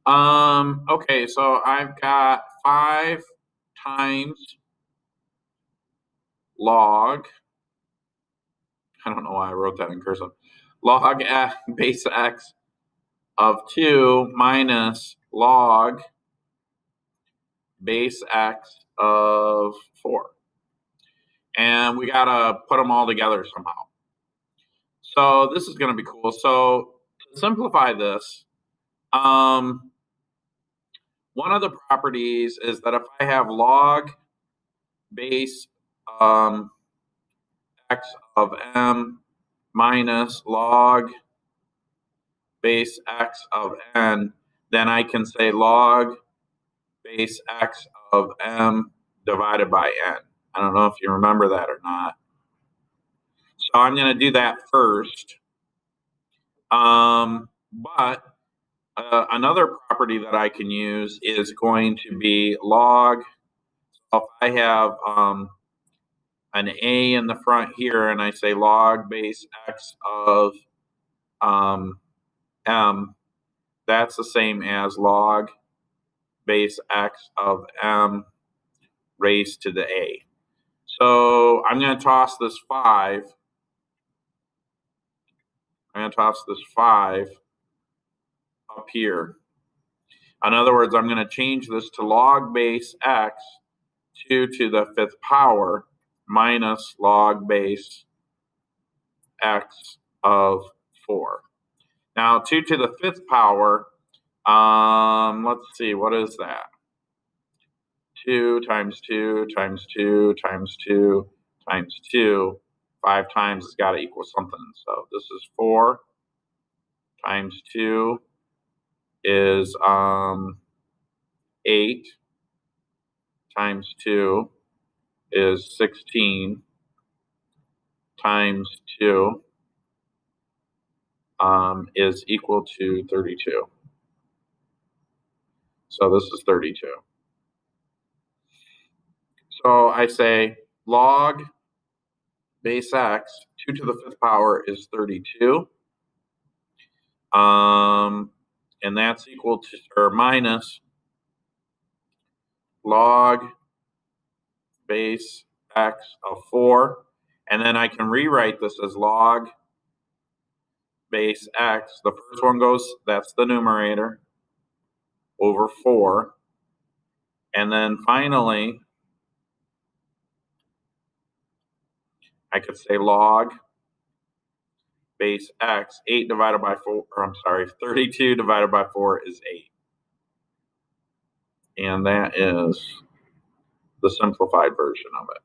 Okay, so I've got 5 times log, I don't know why I wrote that in cursive, log base x of 2 minus log base x of 4. And we gotta put them all together somehow. So this is gonna be cool. So to simplify this, one of the properties is that if I have log base x of m minus log base x of n, then I can say log base x of m divided by n. I don't know if you remember that or not. So I'm going to do that first. But another property that I can use is going to be log. So if I have an a in the front here and I say log base x of m, that's the same as log base x of m raised to the a. So I'm going to toss this 5. I'm going to toss this 5 up here. In other words, I'm going to change this to log base x 2 to the 5th power minus log base x of 4. Now 2 to the 5th power, let's see, what is that? 2 times 2 times 2 times 2 times 2. 5 times has got to equal something. So this is 4 times 2 is 8 times 2 is 16 times 2 is equal to 32. So this is 32. So I say log base x 2 to the 5th power is 32. And that's equal to, or minus log base x of 4. And then I can rewrite this as log base x. The first one goes, that's the numerator, over 4. And then finally, I could say log base x, 8 divided by 4, or I'm sorry, 32 divided by 4 is 8. And that is the simplified version of it.